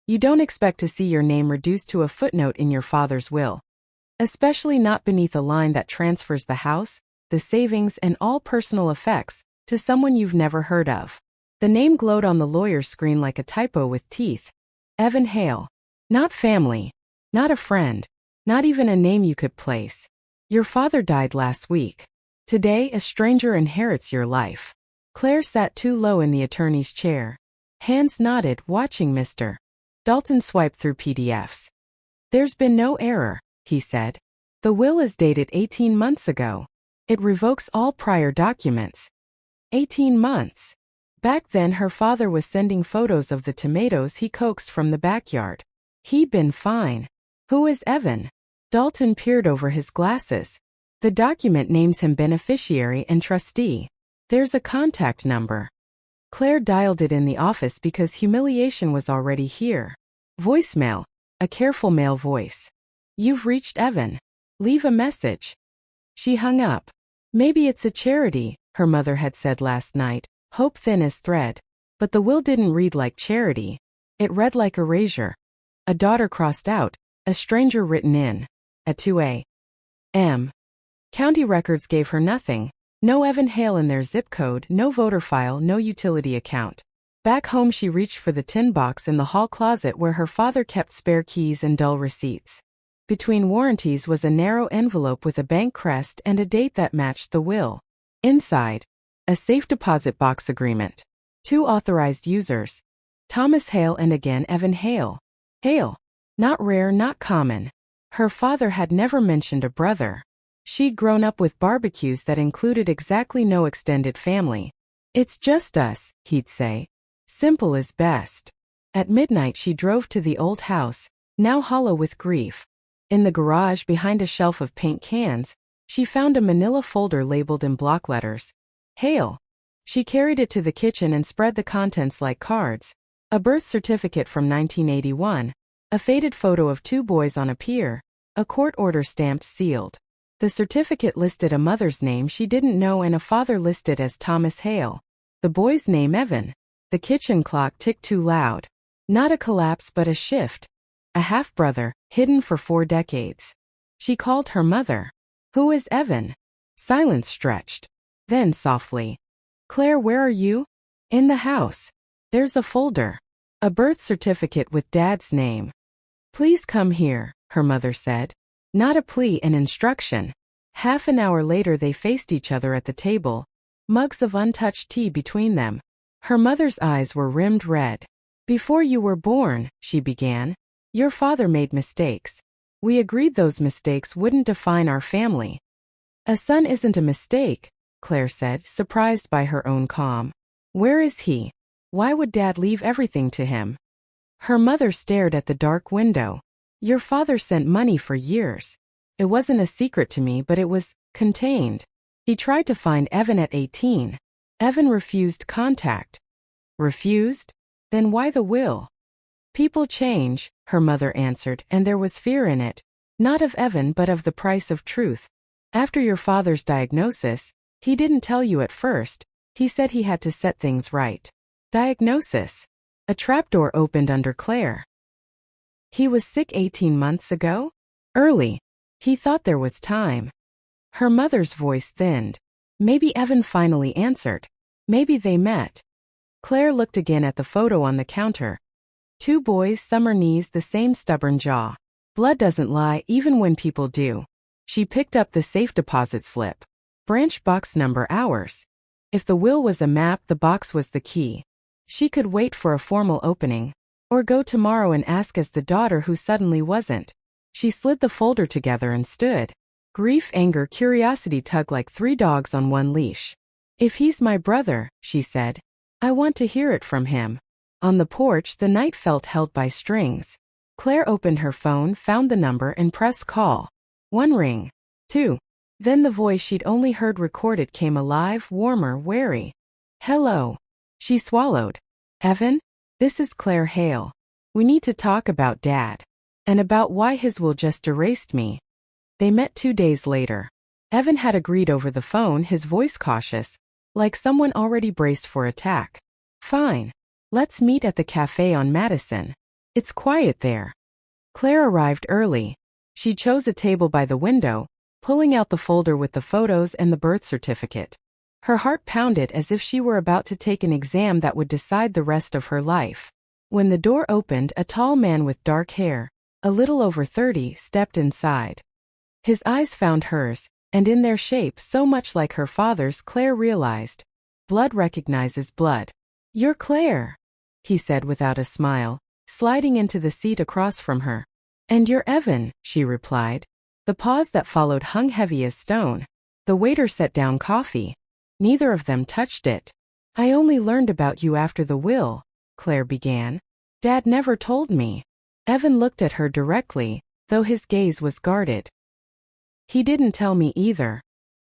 You don't expect to see your name reduced to a footnote in your father's will. Especially not beneath a line that transfers the house, the savings, and all personal effects to someone you've never heard of. The name glowed on the lawyer's screen like a typo with teeth. Evan Hale. Not family. Not a friend. Not even a name you could place. Your father died last week. Today, a stranger inherits your life. Claire sat too low in the attorney's chair. Hands nodded, watching Mr. Dalton swipe through PDFs. There's been no error, he said. The will is dated 18 months ago. It revokes all prior documents. 18 months. Back then her father was sending photos of the tomatoes he coaxed from the backyard. He'd been fine. Who is Evan? Dalton peered over his glasses. The document names him beneficiary and trustee. There's a contact number. Claire dialed it in the office because humiliation was already here. Voicemail. A careful male voice. You've reached Evan. Leave a message. She hung up. Maybe it's a charity, her mother had said last night, hope thin as thread. But the will didn't read like charity. It read like erasure. A daughter crossed out, a stranger written in. At 2 a.m. County records gave her nothing. No Evan Hale in their zip code, no voter file, no utility account. Back home she reached for the tin box in the hall closet where her father kept spare keys and dull receipts. Between warranties was a narrow envelope with a bank crest and a date that matched the will. Inside, a safe deposit box agreement. 2 authorized users. Thomas Hale and again Evan Hale. Hale. Not rare, not common. Her father had never mentioned a brother. She'd grown up with barbecues that included exactly no extended family. It's just us, he'd say. Simple is best. At midnight she drove to the old house, now hollow with grief. In the garage behind a shelf of paint cans, she found a manila folder labeled in block letters. Hale. She carried it to the kitchen and spread the contents like cards. A birth certificate from 1981, a faded photo of 2 boys on a pier, a court order stamped sealed. The certificate listed a mother's name she didn't know and a father listed as Thomas Hale. The boy's name Evan. The kitchen clock ticked too loud. Not a collapse but a shift. A half-brother, hidden for 4 decades. She called her mother. Who is Evan? Silence stretched. Then softly. Claire, where are you? In the house. There's a folder. A birth certificate with Dad's name. Please come here, her mother said. Not a plea, an instruction. Half an hour later they faced each other at the table, mugs of untouched tea between them. Her mother's eyes were rimmed red. Before you were born, she began, your father made mistakes. We agreed those mistakes wouldn't define our family. A son isn't a mistake, Claire said, surprised by her own calm. Where is he? Why would Dad leave everything to him? Her mother stared at the dark window. Your father sent money for years. It wasn't a secret to me, but it was contained. He tried to find Evan at 18. Evan refused contact. Refused? Then why the will? People change, her mother answered, and there was fear in it. Not of Evan but of the price of truth. After your father's diagnosis, he didn't tell you at first. He said he had to set things right. Diagnosis. A trapdoor opened under Claire. He was sick 18 months ago? Early. He thought there was time. Her mother's voice thinned. Maybe Evan finally answered. Maybe they met. Claire looked again at the photo on the counter. 2 boys, summer knees, the same stubborn jaw. Blood doesn't lie even when people do. She picked up the safe deposit slip. Branch box number ours. If the will was a map, the box was the key. She could wait for a formal opening, or go tomorrow and ask as the daughter who suddenly wasn't. She slid the folder together and stood. Grief, anger, curiosity tugged like 3 dogs on one leash. If he's my brother, she said, I want to hear it from him. On the porch, the night felt held by strings. Claire opened her phone, found the number, and pressed call. 1 ring. 2. Then the voice she'd only heard recorded came alive, warmer, wary. Hello. She swallowed. Evan? This is Claire Hale. We need to talk about Dad. And about why his will just erased me. They met 2 days later. Evan had agreed over the phone, his voice cautious, like someone already braced for attack. Fine. Let's meet at the cafe on Madison. It's quiet there. Claire arrived early. She chose a table by the window, pulling out the folder with the photos and the birth certificate. Her heart pounded as if she were about to take an exam that would decide the rest of her life. When the door opened, a tall man with dark hair, a little over 30, stepped inside. His eyes found hers, and in their shape so much like her father's, Claire realized. Blood recognizes blood. "You're Claire," he said without a smile, sliding into the seat across from her. "And you're Evan," she replied. The pause that followed hung heavy as stone. The waiter set down coffee. Neither of them touched it. "I only learned about you after the will," Claire began. "Dad never told me." Evan looked at her directly, though his gaze was guarded. "He didn't tell me either.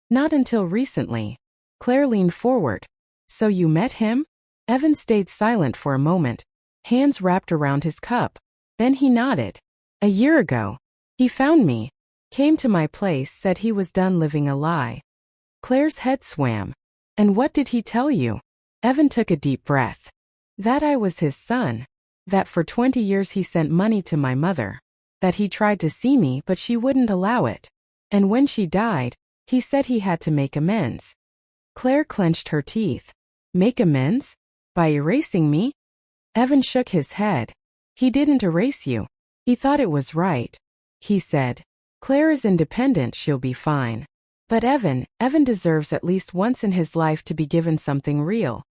Not until recently." Claire leaned forward. "So you met him?" Evan stayed silent for a moment, hands wrapped around his cup. Then he nodded. "A year ago. He found me. Came to my place, said he was done living a lie." Claire's head swam. "And what did he tell you?" Evan took a deep breath. "That I was his son. That for 20 years he sent money to my mother. That he tried to see me but she wouldn't allow it. And when she died, he said he had to make amends." Claire clenched her teeth. "Make amends? By erasing me?" Evan shook his head. "He didn't erase you. He thought it was right. He said, 'Claire is independent, she'll be fine.' But Evan deserves at least once in his life to be given something real."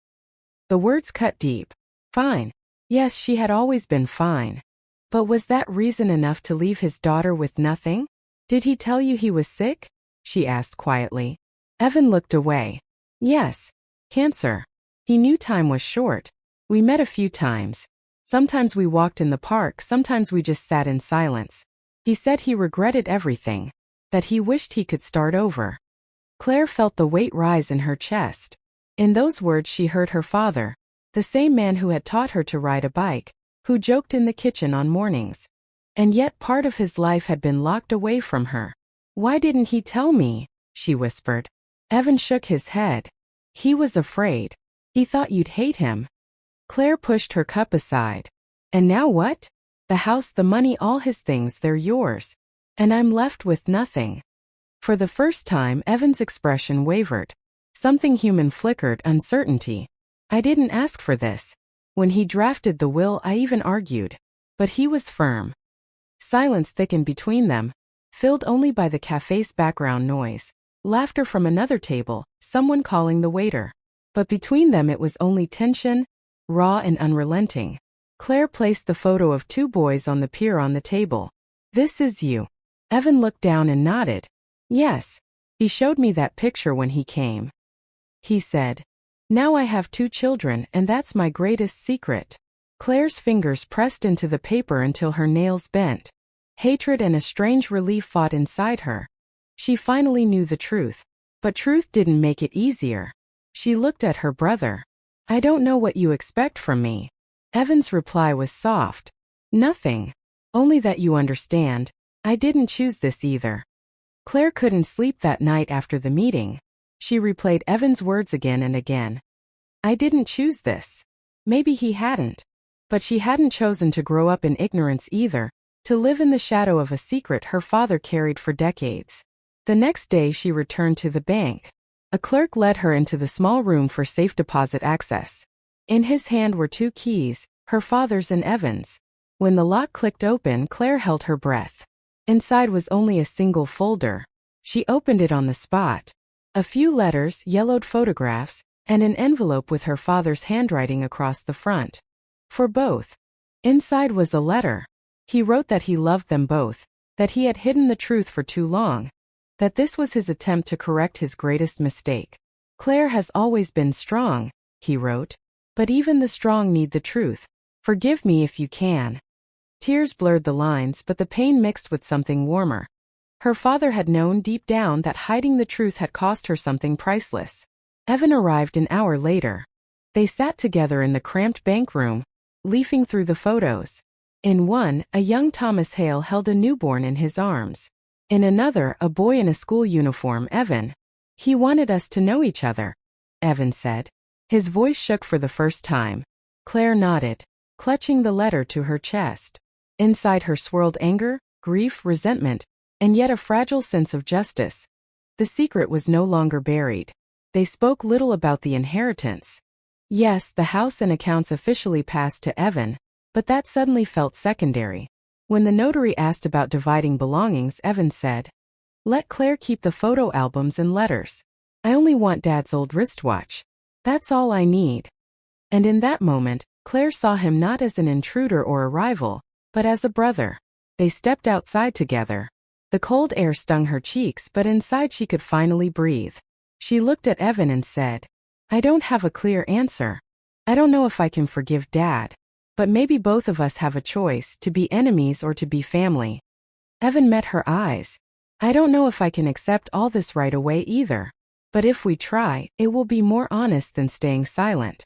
The words cut deep. Fine. Yes, she had always been fine. But was that reason enough to leave his daughter with nothing? "Did he tell you he was sick?" she asked quietly. Evan looked away. "Yes. Cancer. He knew time was short. We met a few times. Sometimes we walked in the park, sometimes we just sat in silence. He said he regretted everything. That he wished he could start over." Claire felt the weight rise in her chest. In those words she heard her father, the same man who had taught her to ride a bike, who joked in the kitchen on mornings. And yet part of his life had been locked away from her. "Why didn't he tell me?" she whispered. Evan shook his head. "He was afraid. He thought you'd hate him." Claire pushed her cup aside. "And now what? The house, the money, all his things, they're yours. And I'm left with nothing." For the first time, Evan's expression wavered. Something human flickered, uncertainty. "I didn't ask for this. When he drafted the will, I even argued. But he was firm." Silence thickened between them, filled only by the cafe's background noise. Laughter from another table, someone calling the waiter. But between them it was only tension, raw and unrelenting. Claire placed the photo of 2 boys on the pier on the table. "This is you." Evan looked down and nodded. "Yes. He showed me that picture when he came. He said, 'Now I have 2 children and that's my greatest secret.'" Claire's fingers pressed into the paper until her nails bent. Hatred and a strange relief fought inside her. She finally knew the truth. But truth didn't make it easier. She looked at her brother. "I don't know what you expect from me." Evan's reply was soft. "Nothing. Only that you understand. I didn't choose this either." Claire couldn't sleep that night after the meeting. She replayed Evan's words again and again. I didn't choose this. Maybe he hadn't. But she hadn't chosen to grow up in ignorance either, to live in the shadow of a secret her father carried for decades. The next day she returned to the bank. A clerk led her into the small room for safe deposit access. In his hand were 2 keys, her father's and Evan's. When the lock clicked open, Claire held her breath. Inside was only a single folder. She opened it on the spot. A few letters, yellowed photographs, and an envelope with her father's handwriting across the front. For both. Inside was a letter. He wrote that he loved them both, that he had hidden the truth for too long, that this was his attempt to correct his greatest mistake. Claire has always been strong, he wrote, but even the strong need the truth. Forgive me if you can. Tears blurred the lines, but the pain mixed with something warmer. Her father had known deep down that hiding the truth had cost her something priceless. Evan arrived an hour later. They sat together in the cramped bank room, leafing through the photos. In one, a young Thomas Hale held a newborn in his arms. In another, a boy in a school uniform. "Evan. He wanted us to know each other," Evan said. His voice shook for the first time. Claire nodded. clutching the letter to her chest. Inside her swirled anger, grief, resentment, and yet a fragile sense of justice. The secret was no longer buried. They spoke little about the inheritance. Yes, the house and accounts officially passed to Evan, but that suddenly felt secondary. When the notary asked about dividing belongings, Evan said, "Let Claire keep the photo albums and letters. I only want Dad's old wristwatch. That's all I need." And in that moment, Claire saw him not as an intruder or a rival, but as a brother. They stepped outside together. The cold air stung her cheeks, but inside she could finally breathe. She looked at Evan and said, "I don't have a clear answer. I don't know if I can forgive Dad, but maybe both of us have a choice, to be enemies or to be family." Evan met her eyes. "I don't know if I can accept all this right away either. But if we try, it will be more honest than staying silent."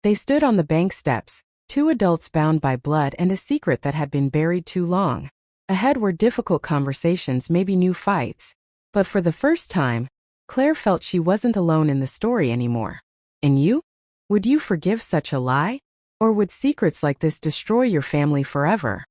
They stood on the bank steps, two adults bound by blood and a secret that had been buried too long. Ahead were difficult conversations, maybe new fights. But for the first time, Claire felt she wasn't alone in the story anymore. And you? Would you forgive such a lie? Or would secrets like this destroy your family forever?